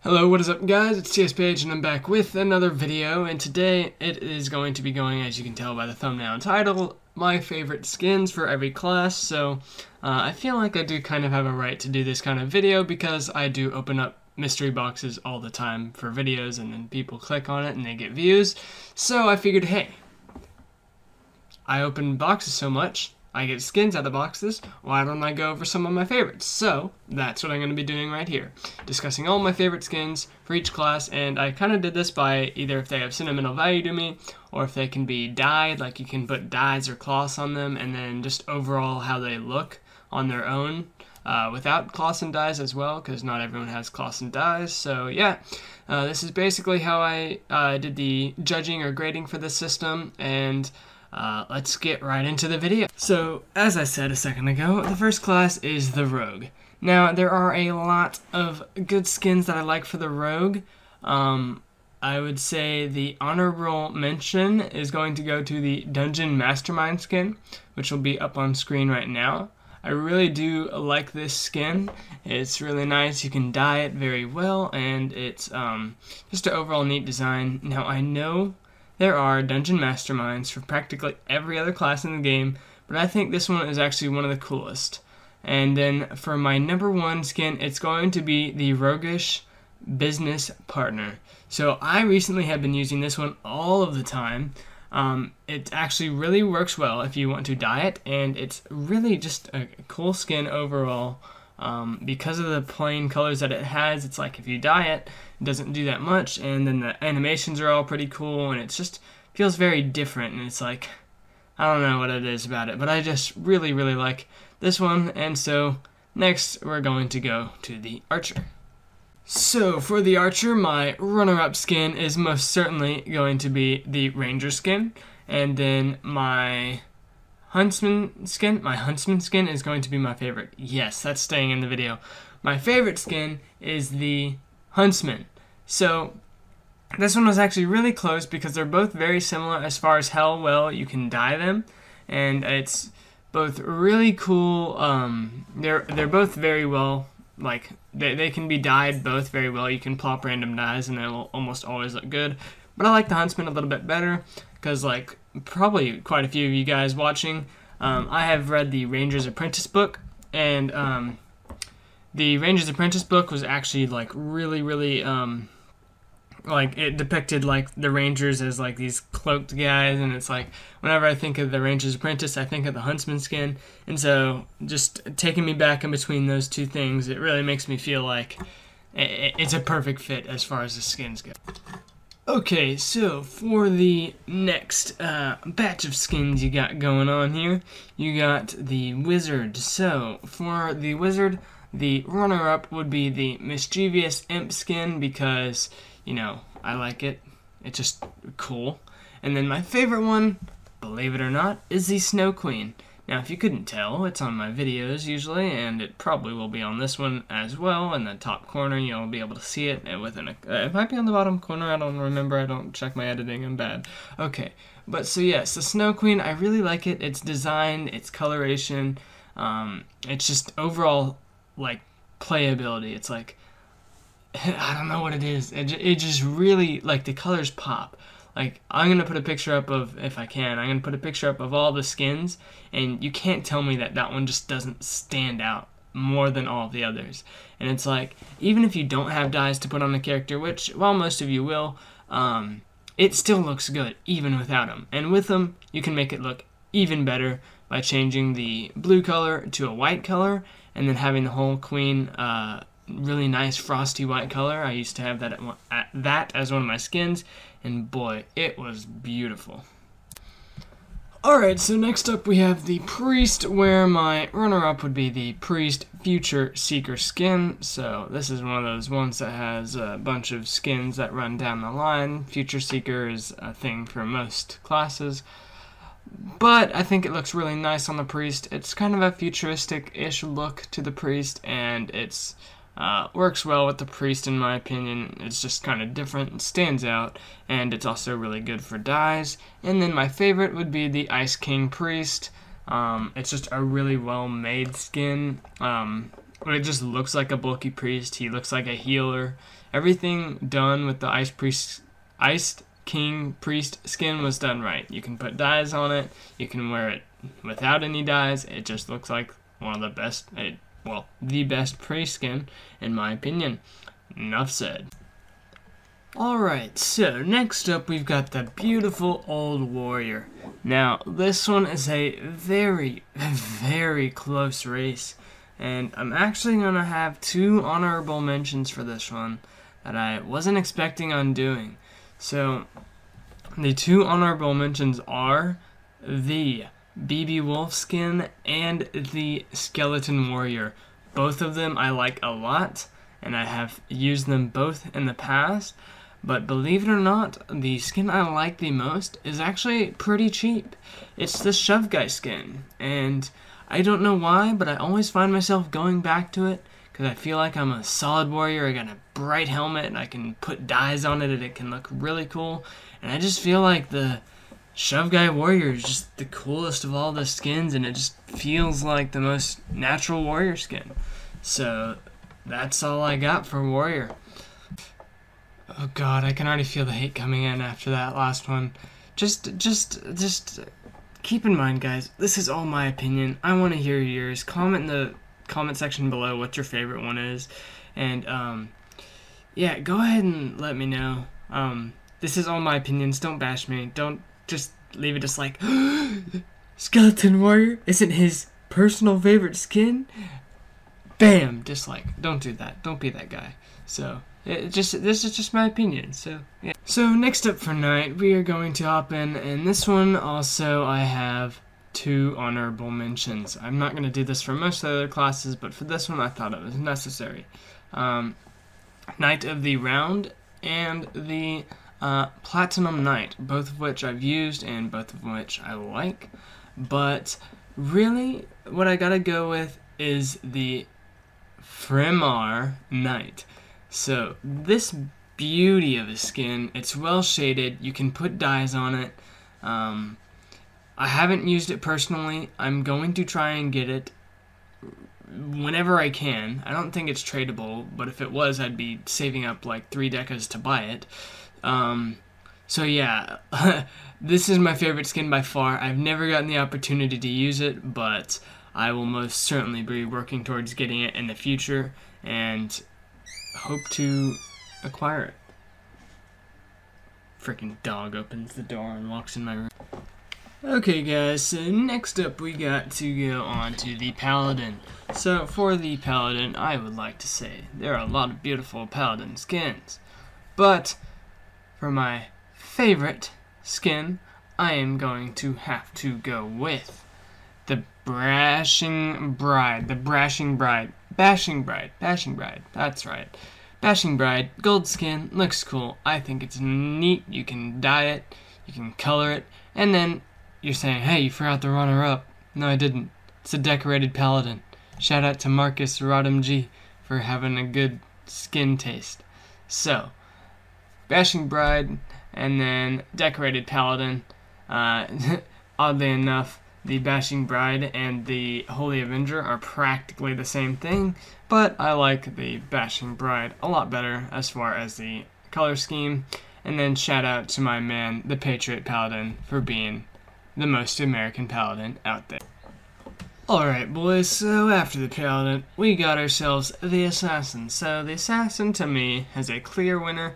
Hello, what is up guys? It's TS Page and I'm back with another video, and today it is going to be going, as you can tell by the thumbnail and title, my favorite skins for every class. So I feel like I do kind of have a right to do this kind of video because I do open up mystery boxes all the time for videos and then people click on it and they get views. So I figured, hey, I open boxes so much, I get skins out of boxes, why don't I go over some of my favorites? So that's what I'm going to be doing right here, discussing all my favorite skins for each class. And I kind of did this by either if they have sentimental value to me, or if they can be dyed, like you can put dyes or cloths on them, and then just overall how they look on their own, without cloths and dyes as well, because not everyone has cloths and dyes. So yeah, this is basically how I did the judging or grading for this system, and let's get right into the video. So, as I said a second ago, the first class is the Rogue. Now, there are a lot of good skins that I like for the Rogue. I would say the honorable mention is going to go to the Dungeon Mastermind skin, which will be up on screen right now. I really do like this skin. It's really nice. You can dye it very well, and it's just an overall neat design. Now, I know there are Dungeon Masterminds for practically every other class in the game, but I think this one is actually one of the coolest. And then for my number one skin, it's going to be the Roguish Business Partner. So I recently have been using this one all of the time. It actually really works well if you want to dye it, and it's really just a cool skin overall. Because of the plain colors that it has, it's like if you dye it, it doesn't do that much, and then the animations are all pretty cool, and it just feels very different, and it's like, I don't know what it is about it, but I just really like this one. And so next we're going to go to the Archer. So for the Archer, my runner-up skin is most certainly going to be the Ranger skin, and then my Huntsman skin is going to be my favorite. Yes, that's staying in the video. My favorite skin is the Huntsman. So this one was actually really close because they're both very similar as far as how well you can dye them, and it's both really cool. They're both very well, like they can be dyed both very well. You can plop random dyes and they'll almost always look good. But I like the Huntsman a little bit better because, like, probably quite a few of you guys watching, I have read the Ranger's Apprentice book, and the Ranger's Apprentice book was actually like really like it depicted like the Rangers as like these cloaked guys, and it's like whenever I think of the Ranger's Apprentice, I think of the Huntsman skin. And so just taking me back in between those two things, it really makes me feel like it's a perfect fit as far as the skins go. Okay, so for the next batch of skins you got going on here, you got the Wizard. So for the Wizard, the runner-up would be the Mischievous Imp skin because, you know, I like it. It's just cool. And then my favorite one, believe it or not, is the Snow Queen. Now, if you couldn't tell, it's on my videos usually, and it probably will be on this one as well. In the top corner, you'll be able to see it. It might be on the bottom corner. I don't remember. I don't check my editing. I'm bad. Okay, but so yes, the Snow Queen, I really like it. Its design, its coloration, it's just overall, like, playability. It's like, I don't know what it is. It just really, like, the colors pop. Like, I'm going to put a picture up of, if I can, I'm going to put a picture up of all the skins, and you can't tell me that that one just doesn't stand out more than all the others. And it's like, even if you don't have dyes to put on the character, which, while most of you will, it still looks good, even without them. And with them, you can make it look even better by changing the blue color to a white color, and then having the whole queen really nice frosty white color. I used to have that as one of my skins, and boy, it was beautiful. Alright, so next up we have the Priest, where my runner-up would be the Priest Future Seeker skin. So this is one of those ones that has a bunch of skins that run down the line. Future Seeker is a thing for most classes, but I think it looks really nice on the Priest. It's kind of a futuristic-ish look to the Priest, and it's works well with the Priest in my opinion. It's just kind of different, it stands out, and it's also really good for dyes. And then my favorite would be the Ice King Priest. It's just a really well made skin. It just looks like a bulky priest. He looks like a healer. Everything done with the Iced King Priest skin was done right. You can put dyes on it. You can wear it without any dyes. It just looks like one of the best, well, the best priest skin, in my opinion. Enough said. Alright, so next up we've got the beautiful old warrior. Now, this one is a very, very close race, and I'm actually going to have 2 honorable mentions for this one that I wasn't expecting on doing. So, the 2 honorable mentions are the BB Wolf skin and the Skeleton Warrior. Both of them I like a lot, and I have used them both in the past. But believe it or not, the skin I like the most is actually pretty cheap. It's the Shove Guy skin, and I don't know why, but I always find myself going back to it because I feel like I'm a solid warrior. I got a bright helmet, and I can put dyes on it, and it can look really cool. And I just feel like the Shove Guy Warrior is just the coolest of all the skins, and it just feels like the most natural warrior skin. So that's all I got for warrior. Oh god, I can already feel the hate coming in after that last one. Just keep in mind, guys, this is all my opinion. I want to hear yours. Comment in the comment section below what your favorite one is. And, yeah, go ahead and let me know. This is all my opinions. Don't bash me. Don't just leave it just like, Skeleton Warrior isn't his personal favorite skin? Bam! Dislike. Don't do that. Don't be that guy. So, this is just my opinion. So, yeah. So, next up for night, we are going to hop in, and this one also I have 2 honorable mentions. I'm not going to do this for most of the other classes, but for this one I thought it was necessary. Knight of the Round and the Platinum Knight, both of which I've used and both of which I like. But really, what I gotta go with is the Fremar Knight. So this beauty of a skin, it's well shaded, you can put dyes on it. I haven't used it personally. I'm going to try and get it whenever I can. I don't think it's tradable, but if it was, I'd be saving up like 3 decas to buy it. So yeah, this is my favorite skin by far. I've never gotten the opportunity to use it, but I will most certainly be working towards getting it in the future, and hope to acquire it. Freaking dog opens the door and walks in my room. Okay guys, so next up we got to go on to the Paladin. So for the Paladin, I would like to say there are a lot of beautiful Paladin skins, but for my favorite skin, I am going to have to go with the Bashing Bride, that's right. Bashing Bride, gold skin, looks cool. I think it's neat. You can dye it, you can color it, and then you're saying, hey, you forgot the runner-up. No, I didn't. It's a decorated Paladin. Shout out to Marcus RotMG for having a good skin taste. So, Bashing Bride, and then decorated Paladin. Oddly enough, the Bashing Bride and the Holy Avenger are practically the same thing, but I like the Bashing Bride a lot better as far as the color scheme. And then shout out to my man, the Patriot Paladin, for being the most American Paladin out there. Alright boys, so after the Paladin, we got ourselves the Assassin. So the Assassin, to me, has a clear winner,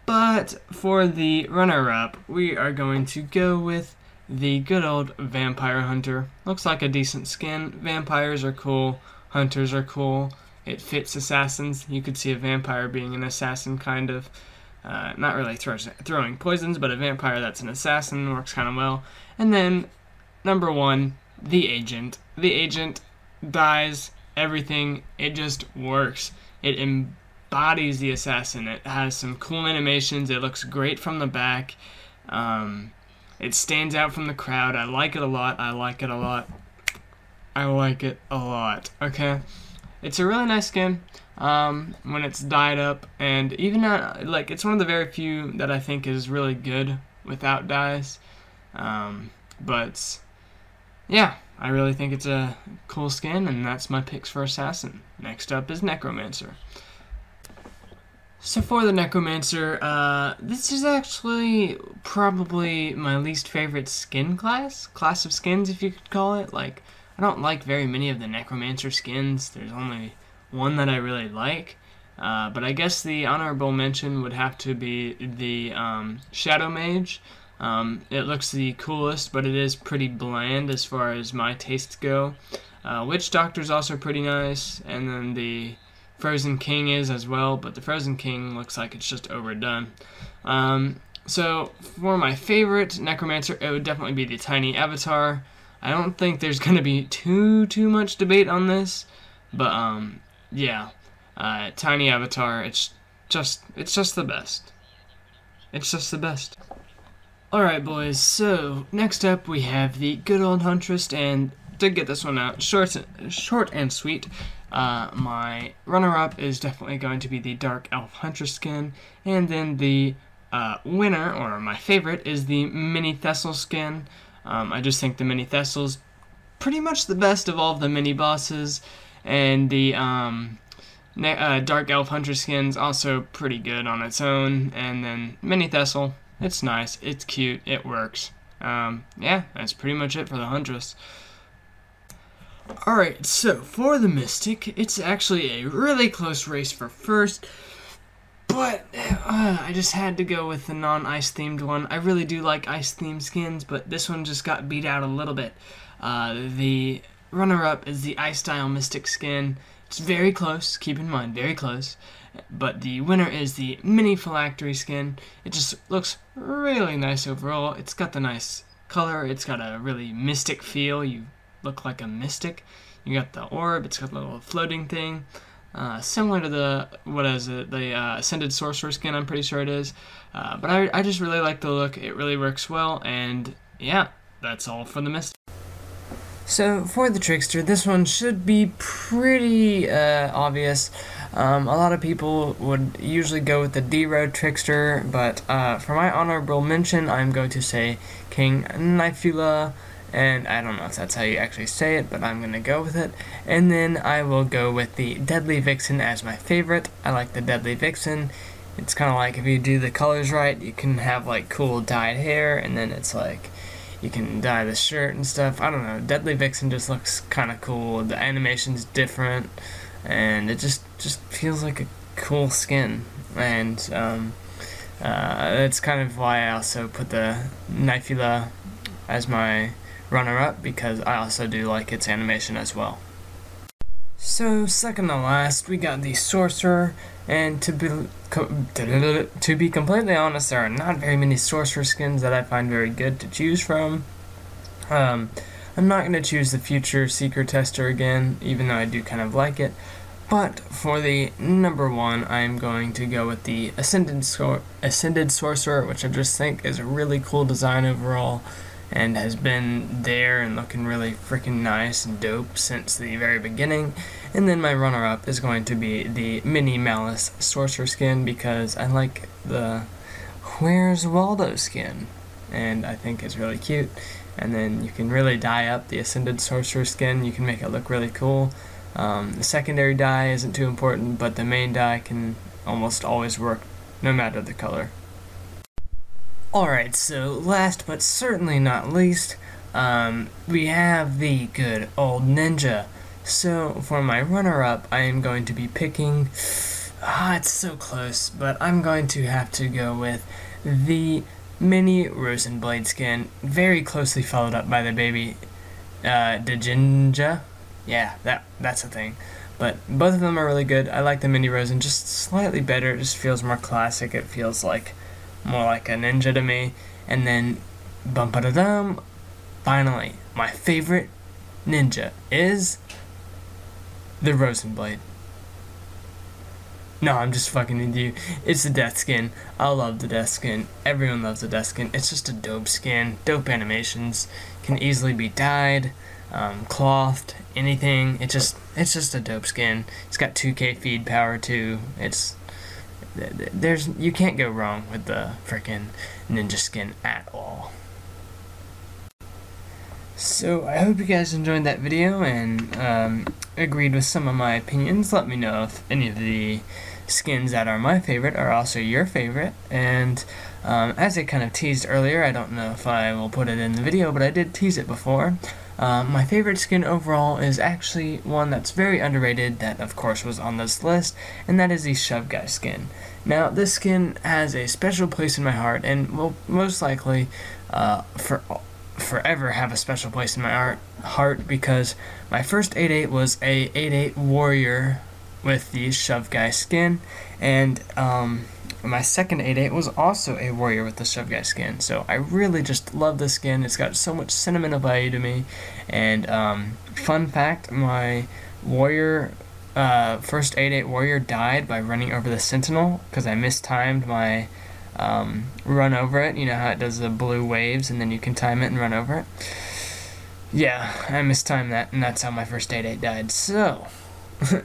but for the runner-up, we are going to go with the good old Vampire Hunter. Looks like a decent skin. Vampires are cool, Hunters are cool. It fits Assassins. You could see a vampire being an assassin, kind of. Not really throwing poisons, but a vampire that's an assassin works kind of well. And then, number 1, the Agent. The Agent dies everything. It just works. It embodies the assassin. It has some cool animations. It looks great from the back. It stands out from the crowd. I like it a lot. I like it a lot. I like it a lot. Okay? It's a really nice skin. When it's dyed up, and even like, it's one of the very few that I think is really good without dyes. But yeah, I really think it's a cool skin, and that's my picks for Assassin. Next up is Necromancer. So for the Necromancer, this is actually probably my least favorite skin class of skins, if you could call it. Like, I don't like very many of the Necromancer skins. There's only one that I really like. But I guess the honorable mention would have to be the Shadow Mage. It looks the coolest, but it is pretty bland as far as my tastes go. Witch Doctor's also pretty nice, and then the Frozen King is as well, but the Frozen King looks like it's just overdone. So for my favorite Necromancer, it would definitely be the Tiny Avatar. I don't think there's going to be too much debate on this, but yeah, Tiny Avatar, it's just the best. It's just the best. Alright boys, so next up we have the good old Huntress, and to get this one out short and sweet, my runner-up is definitely going to be the Dark Elf Huntress skin, and then the winner, or my favorite, is the Mini Thessal skin. I just think the Mini Thessal's pretty much the best of all of the mini bosses, and the Dark Elf Huntress skin's also pretty good on its own, and then Mini Thessal, it's nice, it's cute, it works. Yeah, that's pretty much it for the Huntress. Alright, so for the Mystic, it's actually a really close race for first, but I just had to go with the non-ice themed one. I really do like ice themed skins, but this one just got beat out a little bit. The runner-up is the Ice Style Mystic skin. It's very close, keep in mind, very close. But the winner is the Mini Phylactery skin. It just looks really nice overall. It's got the nice color, it's got a really mystic feel. You look like a mystic. You got the orb, it's got a little floating thing. Similar to the, the Ascended Sorcerer skin, I'm pretty sure it is. But I just really like the look, it really works well, and yeah, that's all for the Mystic. So for the Trickster, this one should be pretty obvious. A lot of people would usually go with the D-Road Trickster, but for my honorable mention, I'm going to say King Nifula, and I don't know if that's how you actually say it, but I'm going to go with it. And then I will go with the Deadly Vixen as my favorite. I like the Deadly Vixen. It's kind of like, if you do the colors right, you can have like cool dyed hair, and then it's like you can dye the shirt and stuff. I don't know, Deadly Vixen just looks kind of cool. The animation's different, and it just feels like a cool skin. And that's kind of why I also put the Nifula as my runner-up, because I also do like its animation as well. So second to last, we got the Sorcerer, and to be completely honest, there are not very many Sorcerer skins that I find very good to choose from. I'm not going to choose the Future Seeker Tester again, even though I do kind of like it. But for the number one, I'm going to go with the Ascended Sorcerer, which I just think is a really cool design overall, and has been there and looking really freaking nice and dope since the very beginning. And then my runner-up is going to be the Mini Malice Sorcerer skin, because I like the Where's Waldo skin, and I think it's really cute. And then you can really dye up the Ascended Sorcerer skin, you can make it look really cool. The secondary dye isn't too important, but the main dye can almost always work no matter the color. Alright, so last but certainly not least, we have the good old Ninja. So for my runner-up, I am going to be picking, it's so close, but I'm going to have to go with the Mini Rosenblade skin, very closely followed up by the baby Dejinja. Yeah, that's a thing. But both of them are really good. I like the Mini Rosen just slightly better. It just feels more classic. It feels like more like a ninja to me. And then, bum-ba-da-dum, finally, my favorite ninja is the Rosenblade. No, I'm just fucking with you. It's the Death skin. I love the Death skin. Everyone loves the Death skin. It's just a dope skin. Dope animations. Can easily be dyed, clothed, anything. It's just a dope skin. It's got 2K feed power too. You can't go wrong with the frickin' ninja skin at all. So I hope you guys enjoyed that video and agreed with some of my opinions. Let me know if any of the skins that are my favorite are also your favorite. And as I kind of teased earlier, I don't know if I will put it in the video, but I did tease it before. My favorite skin overall is actually one that's very underrated that of course was on this list, and that is the Shove Guy skin. Now this skin has a special place in my heart and will most likely forever have a special place in my heart because my first 8/8 was a 8/8 warrior with the Shove Guy skin, and my second 8/8 was also a warrior with the Shove Guy skin. So I really just love this skin. It's got so much sentimental value to me. And fun fact, my warrior first 8/8 warrior died by running over the sentinel because I mistimed my run over it. You know how it does the blue waves and then you can time it and run over it? Yeah, I mistimed that, and that's how my first 8/8 died. So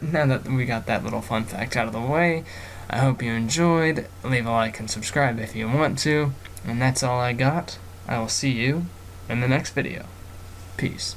now that we got that little fun fact out of the way, I hope you enjoyed. Leave a like and subscribe if you want to. And that's all I got. I will see you in the next video. Peace.